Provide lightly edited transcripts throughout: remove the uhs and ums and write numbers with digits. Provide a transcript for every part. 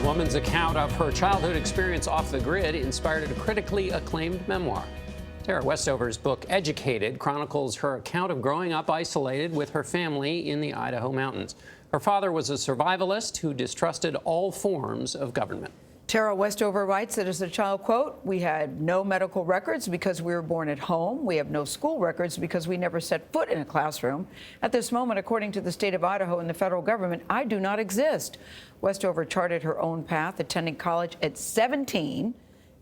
woman's account of her childhood experience off the grid inspired a critically acclaimed memoir. Tara Westover's book, Educated, chronicles her account of growing up isolated with her family in the Idaho mountains. Her father was a survivalist who distrusted all forms of government. Tara Westover writes that as a child, quote, "We had no medical records because we were born at home. We have no school records because we never set foot in a classroom. At this moment, according to the state of Idaho and the federal government, I do not exist." Westover charted her own path, attending college at 17,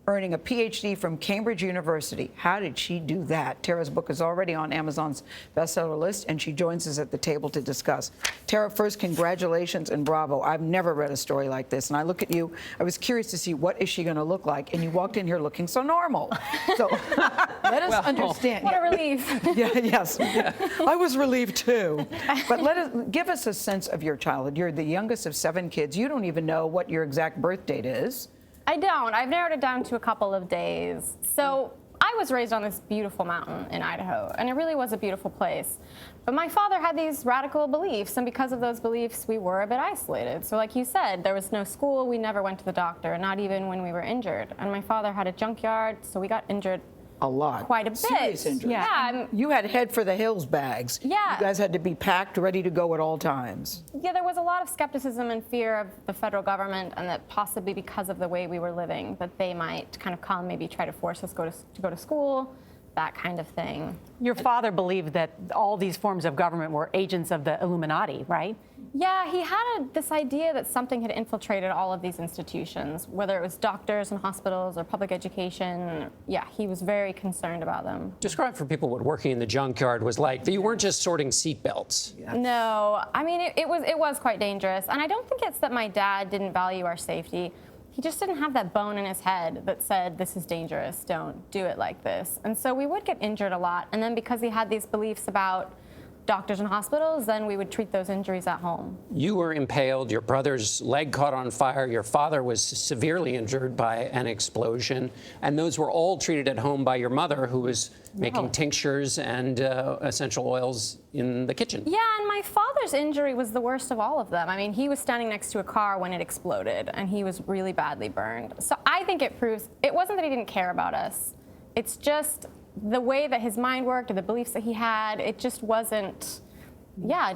earning a Ph.D. from Cambridge University. How did she do that? Tara's book is already on Amazon's bestseller list, and she joins us at the table to discuss. Tara, first, congratulations and bravo. I've never read a story like this, and I look at you, I was curious to see what is she going to look like, and you walked in here looking so normal. So let us understand. What a relief. Yes. Yeah. I was relieved, too. But give us a sense of your childhood. You're the youngest of 7 kids. You don't even know what your exact birth date is. I don't. I've narrowed it down to a couple of days. So I was raised on this beautiful mountain in Idaho, and it really was a beautiful place. But my father had these radical beliefs, and because of those beliefs, we were a bit isolated. So like you said, there was no school. We never went to the doctor, not even when we were injured. And my father had a junkyard, so we got injured a lot. Quite a bit. Serious injuries. Yeah. You had head for the hills bags. Yeah. You guys had to be packed, ready to go at all times. Yeah, there was a lot of skepticism and fear of the federal government, and that possibly because of the way we were living, that they might kind of come, maybe try to force us to go to school, that kind of thing. Your father believed that all these forms of government were agents of the Illuminati, right? Yeah, he had this idea that something had infiltrated all of these institutions, whether it was doctors and hospitals or public education. Yeah, he was very concerned about them. Describe for people what working in the junkyard was like. You weren't just sorting seatbelts. Yeah. No, I mean, it was quite dangerous. And I don't think it's that my dad didn't value our safety. He just didn't have that bone in his head that said, this is dangerous, don't do it like this. And so we would get injured a lot. And then because he had these beliefs about doctors and hospitals, then we would treat those injuries at home. You were impaled, your brother's leg caught on fire, your father was severely injured by an explosion, and those were all treated at home by your mother, who was making tinctures and essential oils in the kitchen. Yeah, and my father's injury was the worst of all of them. I mean, he was standing next to a car when it exploded, and he was really badly burned. So I think it proves, it wasn't that he didn't care about us. It's just the way that his mind worked or the beliefs that he had, it just wasn't,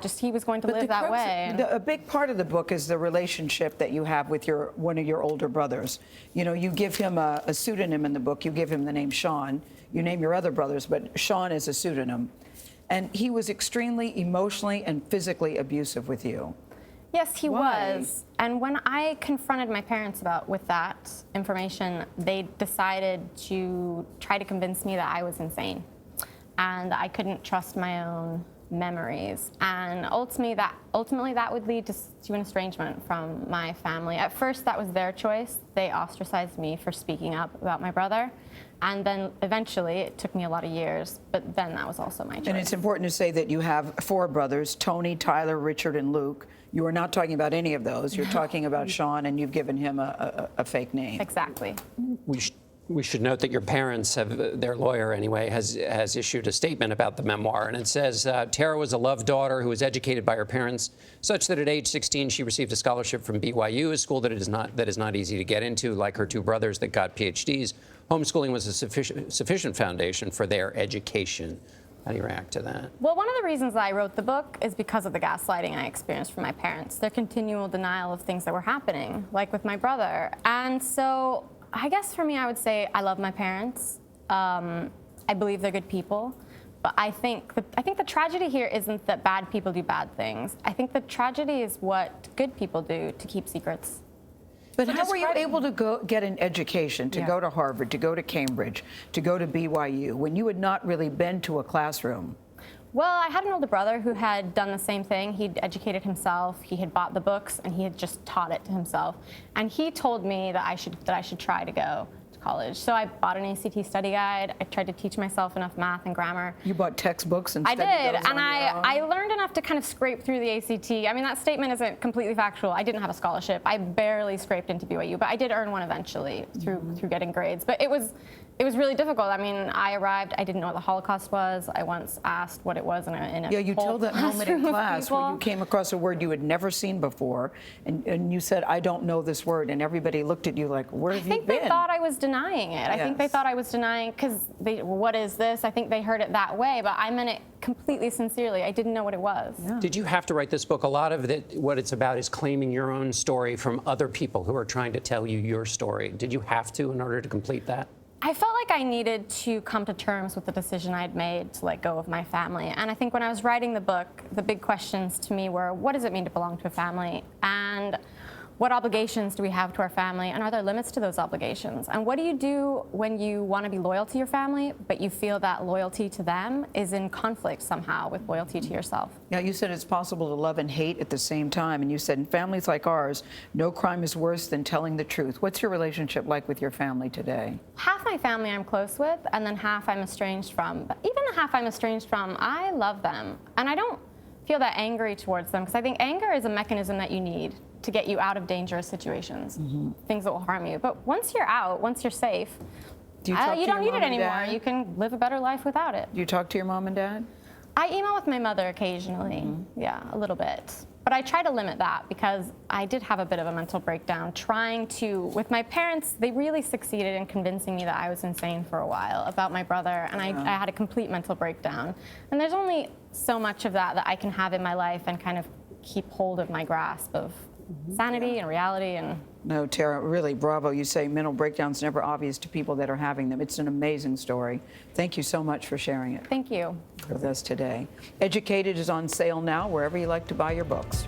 just he was going to live that way. A big part of the book is the relationship that you have with one of your older brothers. You know, you give him a pseudonym in the book. You give him the name Sean. You name your other brothers, but Sean is a pseudonym. And he was extremely emotionally and physically abusive with you. Yes, he Why? was. And when I confronted my parents with that information, they decided to try to convince me that I was insane and I couldn't trust my own memories. And ultimately that would lead to an estrangement from my family. At first, that was their choice. They ostracized me for speaking up about my brother. And then eventually, it took me a lot of years, but then that was also my choice. And it's important to say that you have 4 brothers, Tony, Tyler, Richard, and Luke. You are not talking about any of those. You're talking about Sean, and you've given him a fake name. Exactly. We should note that your parents their lawyer anyway, has issued a statement about the memoir, and it says, Tara was a loved daughter who was educated by her parents, such that at age 16 she received a scholarship from BYU, a school that is not easy to get into, like her 2 brothers that got PhDs. Homeschooling was a sufficient foundation for their education. How do you react to that? Well, one of the reasons I wrote the book is because of the gaslighting I experienced from my parents, their continual denial of things that were happening, like with my brother. And so I guess for me, I would say I love my parents. I believe they're good people. But I think the tragedy here isn't that bad people do bad things. I think the tragedy is what good people do to keep secrets. But how were you able to get an education, to go to Harvard, to go to Cambridge, to go to BYU, when you had not really been to a classroom? Well, I had an older brother who had done the same thing. He'd educated himself, he had bought the books, and he had just taught it to himself. And he told me that I should try to go to college. So I bought an ACT study guide. I tried to teach myself enough math and grammar. You bought textbooks and I studied did, those and on your own? I learned enough to kind of scrape through the ACT. I mean, that statement isn't completely factual. I didn't have a scholarship. I barely scraped into BYU, but I did earn one eventually through getting grades. But it was really difficult. I mean, I arrived, I didn't know what the Holocaust was. I once asked what it was in a Yeah, you whole told that moment in classroom of class where you people. came across a word you had never seen before, and you said, I don't know this word, and everybody looked at you like, where have you been? I think they thought I was denying it. I think they Yes. thought I was denying because what is this? I think they heard it that way, but I meant it completely sincerely. I didn't know what it was. Did you have to write this book? A lot of it, what it's about is claiming your own story from other people who are trying to tell you your story. Did you have to in order to complete that? I felt like I needed to come to terms with the decision I'd made to let go of my family. And I think when I was writing the book, the big questions to me were, what does it mean to belong to a family? And what obligations do we have to our family? And are there limits to those obligations? And what do you do when you want to be loyal to your family, but you feel that loyalty to them is in conflict somehow with loyalty to yourself? Yeah, you said it's possible to love and hate at the same time, and you said in families like ours, no crime is worse than telling the truth. What's your relationship like with your family today? Half my family I'm close with, and then half I'm estranged from. But even the half I'm estranged from, I love them. And I don't feel that angry towards them, because I think anger is a mechanism that you need to get you out of dangerous situations, things that will harm you. But once you're out, once you're safe, Do you talk to you your don't need mom it and anymore. dad? You can live a better life without it. Do you talk to your mom and dad? I email with my mother occasionally, yeah, a little bit. But I try to limit that because I did have a bit of a mental breakdown trying to, with my parents, they really succeeded in convincing me that I was insane for a while about my brother, and I had a complete mental breakdown. And there's only so much of that I can have in my life and kind of keep hold of my grasp of sanity and reality. And No, Tara, really, bravo. You say mental breakdowns never obvious to people that are having them. It's an amazing story. Thank you so much for sharing it thank you. with us today. Educated is on sale now wherever you like to buy your books.